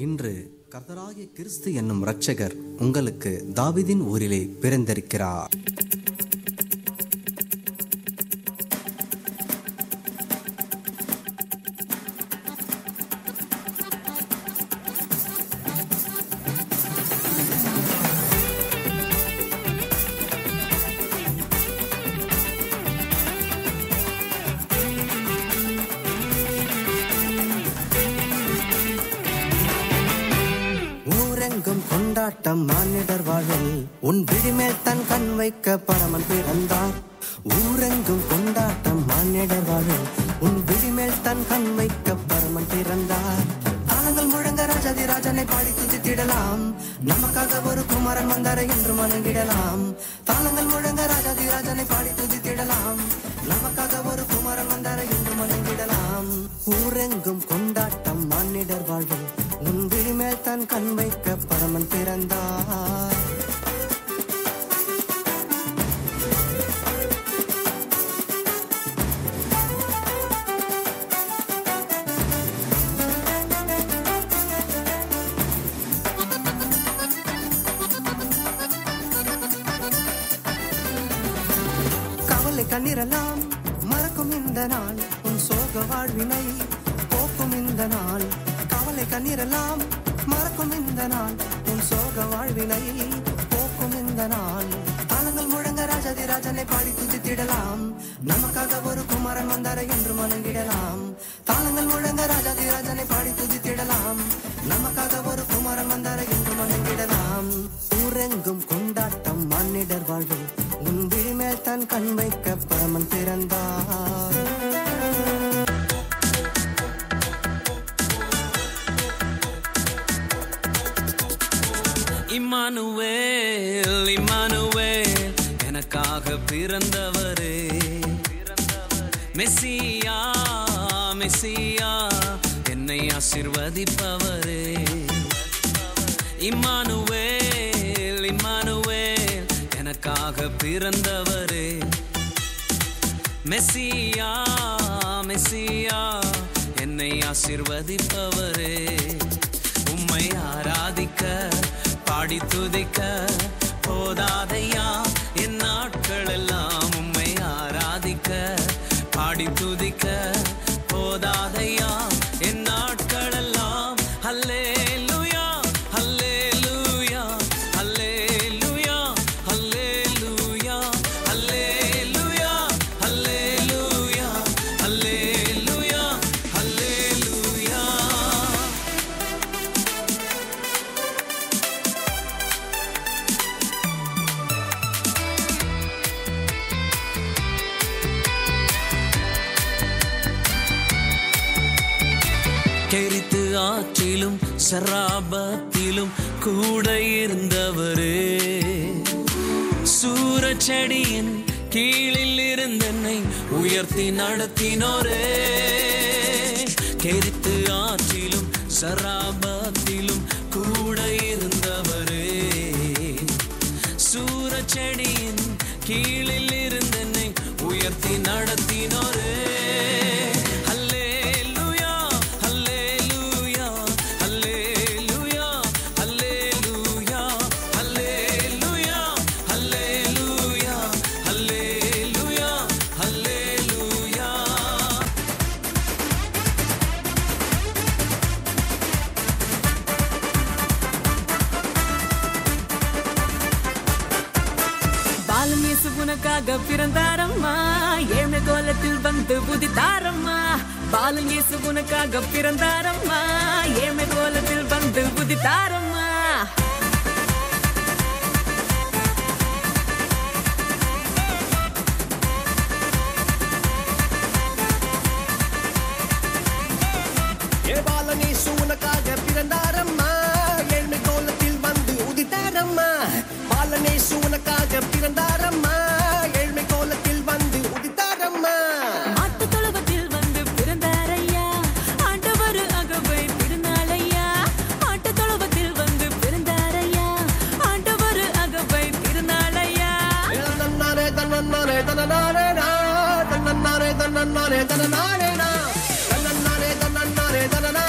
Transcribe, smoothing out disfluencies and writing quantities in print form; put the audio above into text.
இன்று கர்த்தராகிய கிறிஸ்து என்னும் இரட்சகர் உங்களுக்கு தாவீதின் ஊரிலே பிறந்திருக்கிறார். கொண்டாட்டம் மானிடர் வாழ்வில் உன் விழிமேல் தன் கண் வைக்க பரமன் பிறந்தார். ஊரெங்கும் கொண்டாட்டம் மானிடர் வாழ்வில் உன் விழிமேல் தன் கண் வைக்க பரமன் பிறந்தார். தாளங்கள் முழங்க ராஜாதி ராஜனை பாடி துதித்திடலாம், நமக்காக ஒரு குமாரன் வந்தார என்று வணங்கிடலாம். தாளங்கள் முழங்க ராஜாதி ராஜனை பாடி துதித்திடலாம், நமக்காக ஒரு குமாரன் வந்தார என்று வணங்கிடலாம். ஊரெங்கும் கொண்டாட்டம் மானிடர் வாழ்வில் உன் விழிமேல் தன் கண் வைக்க பரமன் பிறந்தார். கவலை கண்ணீரெல்லாம் மறக்கும் இந்த நாள், உன் சோக வாழ்வினை போக்கும் இந்த நாள். கவலை கண்ணீரெல்லாம் மறக்கும் இந்த நாள், உன் சோக வாழ்வினை போக்கும் இந்த நாள். தாளங்கள் முழங்க ராஜாதி ராஜனை பாடி துதித்திடலாம், நமக்காக ஒரு குமாரன் வந்தார என்று வணங்கிடலாம். தாளங்கள் முழங்க ராஜாதி ராஜனை பாடி துதித்திடலாம், நமக்காக ஒரு குமாரன் வந்தார என்று வணங்கிடலாம். ஊரெங்கும் கொண்டாட்டம் மானிடர் வாழ்வில் உன் விழிமேல் தன் கண் வைக்க பரமன் பிறந்தார். இம்மானுவேல் இம்மானுவேல் எனக்காக பிறந்தவரே, மெசியா மெசியா என்னை ஆசீர்வதிப்பவரே. இம்மானுவேல் இம்மானுவேல் எனக்காக பிறந்தவரே, மெசியா மெசியா என்னை ஆசீர்வதிப்பவரே. உம்மை ஆராதிக்க பாடி துதிக்க போதாதையா என் நாட்கள் எல்லாம். உம்மை ஆராதிக்க பாடி துதிக்க போதாதையா என் நாட்கள் எல்லாம். ஹல்லேலூயா ஹல்லேலூயா ஹல்லேலூயா ஹல்லேலூயா ஹல்லேலூயா ஹல்லேலூயா ஹல்லேலூயா ஹல்லேலூயா. கெரித்து ஆற்றிலும் சராபத்திலும் கூட இருந்தவரே, சூரச்செடியின் கீழில் இருந்தென்னை உயர்த்தி நடத்தினோரே. கெரித்து ஆற்றிலும் சராபத்திலும் கூட இருந்தவரே, சூரச்செடியின் கீழில் இருந்தென்னை உயர்த்தி நடத்தினோரே. உனக்காக பிறந்தாரம்மா, ஏழ்மை கோலத்தில் வந்து புதித்தாரம்மா. பாலன் இயேசு உனக்காக பிறந்தாரம்மா, ஏழ்மை கோலத்தில் வந்து புதித்தாரம்மா. பாலன் இயேசு உனக்காக பிறந்தாரம்மா, ஏழ்மை கோலத்தில் வந்து உதித்தாரம்மா. பாலன் இயேசு உனக்காக பிறந்தாரம்மா, ஏழ்மை கோலத்தில் வந்து உதித்தாரம்மா. மாட்டு தொழுவத்தில் வந்து பிறந்தாரையா, ஆண்டவர் அகவை திருநாளையா. மாட்டு தொழுவத்தில் வந்து பிறந்தாரையா, ஆண்டவர் அகவை திருநாளையா. தன்னாரே தன்னாரே தன்னாரே தன்னாரே தன்னாரே தன்னாரே தன்னாரே தன்னாரே